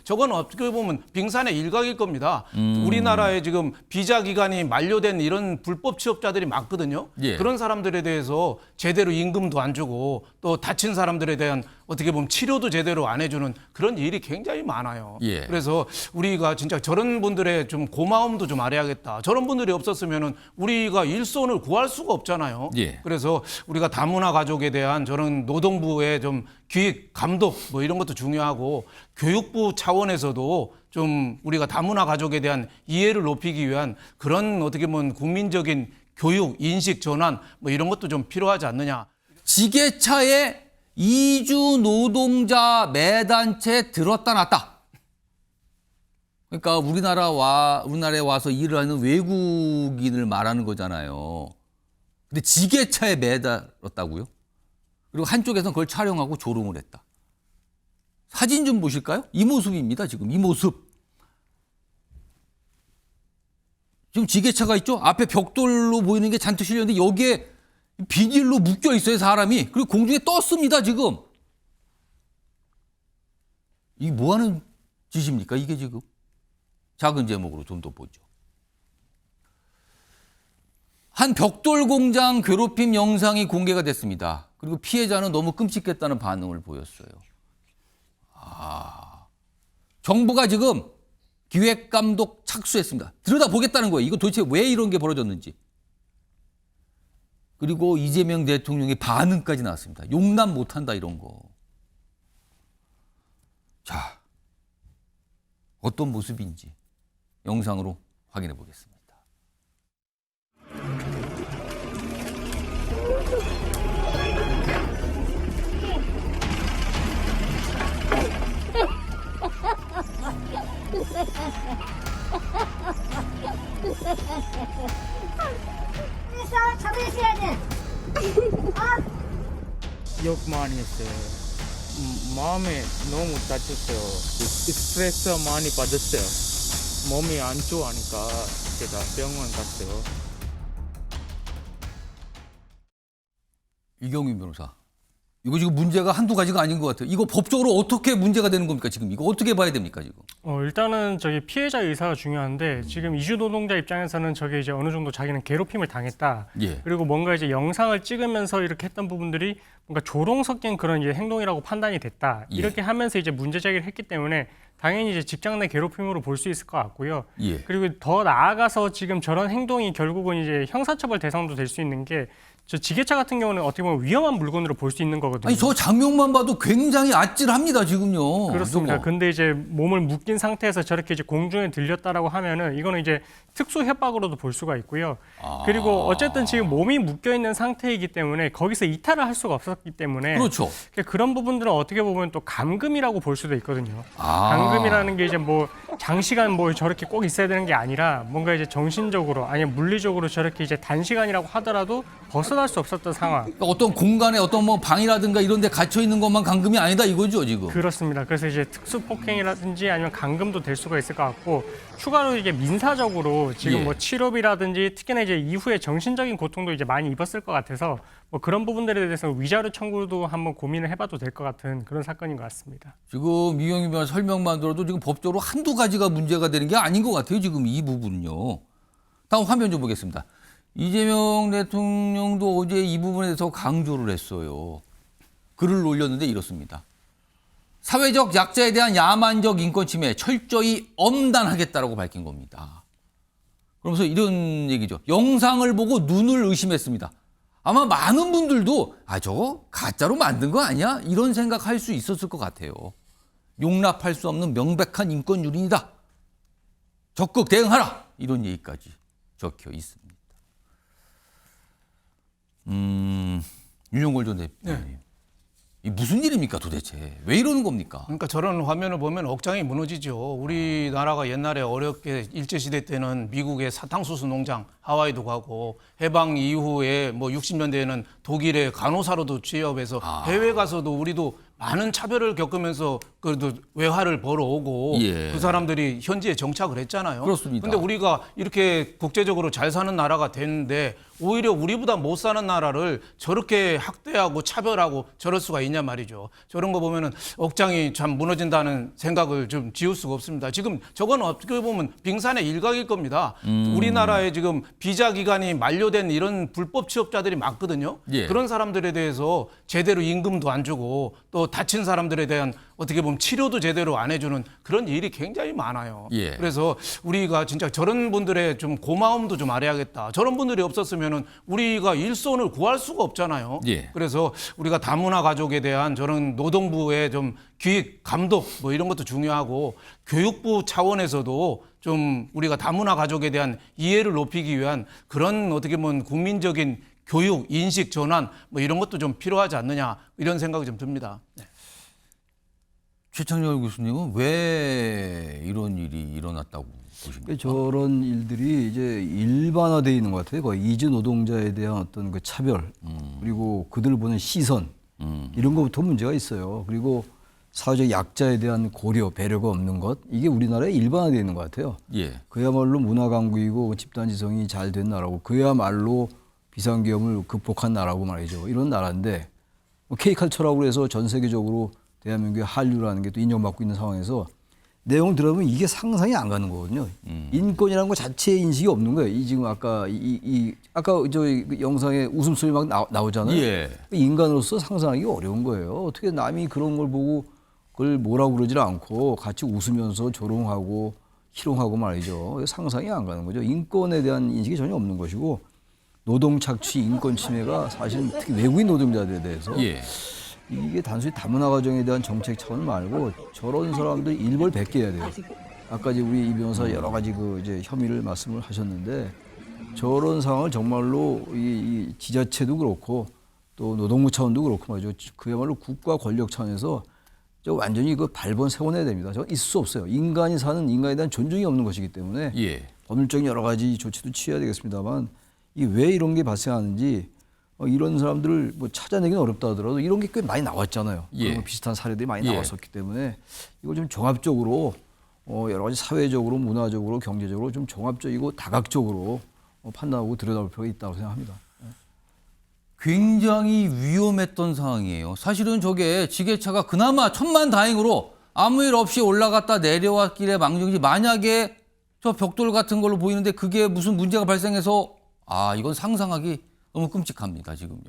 저건 어떻게 보면 빙산의 일각일 겁니다. 우리나라에 지금 비자 기간이 만료된 이런 불법 취업자들이 많거든요. 예. 그런 사람들에 대해서 제대로 임금도 안 주고 또 다친 사람들에 대한 어떻게 보면 치료도 제대로 안 해주는 그런 일이 굉장히 많아요. 예. 그래서 우리가 진짜 저런 분들의 좀 고마움도 좀 알아야겠다. 저런 분들이 없었으면은 우리가 일손을 구할 수가 없잖아요. 예. 그래서 우리가 다문화 가족에 대한 저런 노동부의 좀 기획, 감독 뭐 이런 것도 중요하고 교육부 차원에서도 좀 우리가 다문화 가족에 대한 이해를 높이기 위한 그런 어떻게 보면 국민적인 교육, 인식 전환 뭐 이런 것도 좀 필요하지 않느냐. 지게차에 이주 노동자 매단체 들었다 놨다. 그러니까 우리나라에 와서 일을 하는 외국인을 말하는 거잖아요. 근데 지게차에 매달았다고요? 그리고 한쪽에서는 그걸 촬영하고 조롱을 했다. 사진 좀 보실까요? 이 모습입니다. 지금 이 모습. 지금 지게차가 있죠? 앞에 벽돌로 보이는 게 잔뜩 실렸는데 여기에 비닐로 묶여 있어요, 사람이. 그리고 공중에 떴습니다, 지금. 이게 뭐 하는 짓입니까, 이게 지금? 작은 제목으로 좀 더 보죠. 한 벽돌 공장 괴롭힘 영상이 공개가 됐습니다. 그리고 피해자는 너무 끔찍했다는 반응을 보였어요. 정부가 지금 기획감독 착수했습니다. 들여다보겠다는 거예요. 이거 도대체 왜 이런 게 벌어졌는지. 그리고 이재명 대통령의 반응까지 나왔습니다. 용납 못한다 이런 거. 자, 어떤 모습인지 영상으로 확인해 보겠습니다. 그래서 잡으셔야 돼. 욕 많이 했어요. 마음에 너무 다쳤어요. 스트레스 많이 받았어요. 몸이 안 좋아하니까 제가 병원 갔어요. 이경민 변호사. 이거 지금 문제가 한두 가지가 아닌 것 같아요. 이거 법적으로 어떻게 문제가 되는 겁니까, 지금? 이거 어떻게 봐야 됩니까, 지금? 일단은 저기 피해자 의사가 중요한데 지금 이주 노동자 입장에서는 저게 이제 어느 정도 자기는 괴롭힘을 당했다. 예. 그리고 뭔가 이제 영상을 찍으면서 이렇게 했던 부분들이 뭔가 조롱 섞인 그런 이제 행동이라고 판단이 됐다. 예. 이렇게 하면서 이제 문제 제기를 했기 때문에 당연히 이제 직장 내 괴롭힘으로 볼 수 있을 것 같고요. 예. 그리고 더 나아가서 지금 저런 행동이 결국은 이제 형사처벌 대상도 될 수 있는 게 저 지게차 같은 경우는 어떻게 보면 위험한 물건으로 볼 수 있는 거거든요. 아니, 저 장면만 봐도 굉장히 아찔합니다, 지금요. 그렇습니다. 저거. 근데 이제 몸을 묶인 상태에서 저렇게 이제 공중에 들렸다라고 하면은 이거는 이제 특수 협박으로도 볼 수가 있고요. 그리고 어쨌든 지금 몸이 묶여 있는 상태이기 때문에 거기서 이탈을 할 수가 없었기 때문에 그렇죠. 그런 부분들은 어떻게 보면 또 감금이라고 볼 수도 있거든요. 아. 감금이라는 게 이제 뭐 장시간 뭐 저렇게 꼭 있어야 되는 게 아니라 뭔가 이제 정신적으로 아니면 물리적으로 저렇게 이제 단시간이라고 하더라도 벗어날 수 없었던 상황. 그러니까 어떤 공간에 어떤 뭐 방이라든가 이런 데 갇혀 있는 것만 감금이 아니다 이거죠, 지금. 그렇습니다. 그래서 이제 특수폭행이라든지 아니면 감금도 될 수가 있을 것 같고 추가로 이게 민사적으로 지금 예. 뭐 치료비라든지 특히나 이제 이후에 정신적인 고통도 이제 많이 입었을 것 같아서 뭐 그런 부분들에 대해서 위자료 청구도 한번 고민을 해봐도 될 것 같은 그런 사건인 것 같습니다. 지금 이경민 변호사 설명만 들어도 지금 법적으로 한두 가지가 문제가 되는 게 아닌 것 같아요, 지금 이 부분은요. 다음 화면 좀 보겠습니다. 이재명 대통령도 어제 이 부분에 대해서 강조를 했어요. 글을 올렸는데 이렇습니다. 사회적 약자에 대한 야만적 인권 침해 철저히 엄단하겠다라고 밝힌 겁니다. 그러면서 이런 얘기죠. 영상을 보고 눈을 의심했습니다. 아마 많은 분들도 저거 가짜로 만든 거 아니야? 이런 생각할 수 있었을 것 같아요. 용납할 수 없는 명백한 인권 유린이다. 적극 대응하라. 이런 얘기까지 적혀 있습니다. 윤용걸 전 대표님. 이 무슨 일입니까 도대체? 왜 이러는 겁니까? 그러니까 저런 화면을 보면 억장이 무너지죠. 우리나라가 옛날에 어렵게 일제시대 때는 미국의 사탕수수 농장 하와이도 가고 해방 이후에 뭐 60년대에는 독일의 간호사로도 취업해서 해외 가서도 우리도 많은 차별을 겪으면서 그래도 외화를 벌어오고 예. 그 사람들이 현지에 정착을 했잖아요. 그렇습니다. 근데 우리가 이렇게 국제적으로 잘 사는 나라가 됐는데 오히려 우리보다 못 사는 나라를 저렇게 학대하고 차별하고 저럴 수가 있냐 말이죠. 저런 거 보면은 억장이 참 무너진다는 생각을 좀 지울 수가 없습니다. 지금 저건 어떻게 보면 빙산의 일각일 겁니다. 우리나라에 지금 비자 기간이 만료된 이런 불법 취업자들이 많거든요. 예. 그런 사람들에 대해서 제대로 임금도 안 주고 또 다친 사람들에 대한 어떻게 보면 치료도 제대로 안 해주는 그런 일이 굉장히 많아요. 예. 그래서 우리가 진짜 저런 분들의 좀 고마움도 좀 알아야겠다. 저런 분들이 없었으면은 우리가 일손을 구할 수가 없잖아요. 예. 그래서 우리가 다문화 가족에 대한 저런 노동부의 좀 기획 감독 뭐 이런 것도 중요하고 교육부 차원에서도 좀 우리가 다문화 가족에 대한 이해를 높이기 위한 그런 어떻게 보면 국민적인 교육, 인식 전환 뭐 이런 것도 좀 필요하지 않느냐 이런 생각이 좀 듭니다. 최창렬 교수님은 왜 이런 일이 일어났다고 보십니까? 저런 일들이 이제 일반화되어 있는 것 같아요. 거의 이주 노동자에 대한 어떤 그 차별 그리고 그들을 보는 시선 이런 것부터 문제가 있어요. 그리고 사회적 약자에 대한 고려, 배려가 없는 것 이게 우리나라에 일반화되어 있는 것 같아요. 예. 그야말로 문화 강국이고 집단지성이 잘 된 나라고 그야말로 비상계엄을 극복한 나라고 말이죠. 이런 나라인데 뭐 K컬처라고 해서 전 세계적으로 대한민국의 한류라는 게 또 인정받고 있는 상황에서 내용을 들어보면 이게 상상이 안 가는 거거든요. 인권이라는 것 자체의 인식이 없는 거예요. 이 지금 아까 아까 저 영상에 웃음소리 막 나오잖아요. 예. 인간으로서 상상하기 어려운 거예요. 어떻게 남이 그런 걸 보고 그걸 뭐라고 그러질 않고 같이 웃으면서 조롱하고 희롱하고 말이죠. 상상이 안 가는 거죠. 인권에 대한 인식이 전혀 없는 것이고 노동 착취, 인권 침해가 사실은 특히 외국인 노동자들에 대해서 예. 이게 단순히 다문화 가정에 대한 정책 차원 말고 저런 사람들 일벌백계해야 돼요. 아까 이제 우리 이 변호사 여러 가지 그 이제 혐의를 말씀을 하셨는데 저런 상황을 정말로 이 지자체도 그렇고 또 노동부 차원도 그렇고 말이죠. 그야말로 국가 권력 차원에서 저 완전히 그 발본 세워내야 됩니다. 저건 있을 수 없어요. 인간이 사는 인간에 대한 존중이 없는 것이기 때문에 예. 법률적인 여러 가지 조치도 취해야 되겠습니다만 이 왜 이런 게 발생하는지 이런 사람들을 뭐 찾아내기는 어렵다 하더라도 이런 게 꽤 많이 나왔잖아요. 예. 그런 비슷한 사례들이 많이 예. 나왔었기 때문에 이걸 좀 종합적으로 여러 가지 사회적으로 문화적으로 경제적으로 좀 종합적이고 다각적으로 판단하고 들여다볼 필요가 있다고 생각합니다. 굉장히 위험했던 상황이에요. 사실은 저게 지게차가 그나마 천만다행으로 아무 일 없이 올라갔다 내려왔길래 망정이지 만약에 저 벽돌 같은 걸로 보이는데 그게 무슨 문제가 발생해서 이건 상상하기 너무 끔찍합니다. 지금요.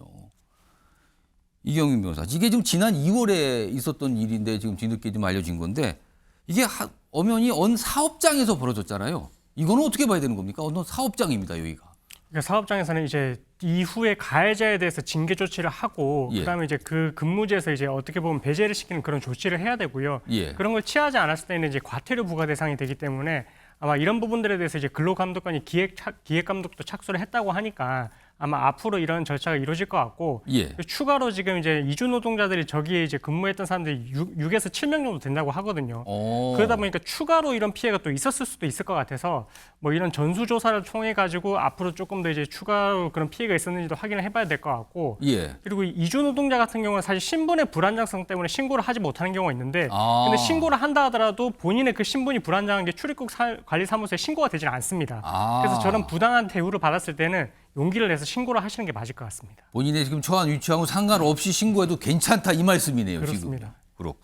이경윤 변호사. 이게 지금 지난 2월에 있었던 일인데 지금 뒤늦게 좀 알려진 건데 이게 엄연히 어느 사업장에서 벌어졌잖아요. 이거는 어떻게 봐야 되는 겁니까? 어느 사업장입니다. 여기가. 그러니까 사업장에서는 이제 이후에 가해자에 대해서 징계 조치를 하고 예. 그다음에 이제 그 근무지에서 이제 어떻게 보면 배제를 시키는 그런 조치를 해야 되고요. 예. 그런 걸 취하지 않았을 때는 이제 과태료 부과 대상이 되기 때문에 아마 이런 부분들에 대해서 이제 근로감독관이 기획감독도 착수를 했다고 하니까 아마 앞으로 이런 절차가 이루어질 것 같고 예. 추가로 지금 이제 이주 노동자들이 저기에 이제 근무했던 사람들이 6에서 7명 정도 된다고 하거든요. 그러다 보니까 추가로 이런 피해가 또 있었을 수도 있을 것 같아서 뭐 이런 전수조사를 통해 가지고 앞으로 조금 더 이제 추가로 그런 피해가 있었는지도 확인을 해봐야 될 것 같고 예. 그리고 이주 노동자 같은 경우는 사실 신분의 불안정성 때문에 신고를 하지 못하는 경우가 있는데 근데 신고를 한다 하더라도 본인의 그 신분이 불안정한 게 출입국 관리사무소에 신고가 되지는 않습니다. 그래서 저런 부당한 대우를 받았을 때는 용기를 내서 신고를 하시는 게 맞을 것 같습니다. 본인의 지금 처한 위치하고 상관없이 신고해도 괜찮다 이 말씀이네요. 그렇습니다. 지금. 그렇고.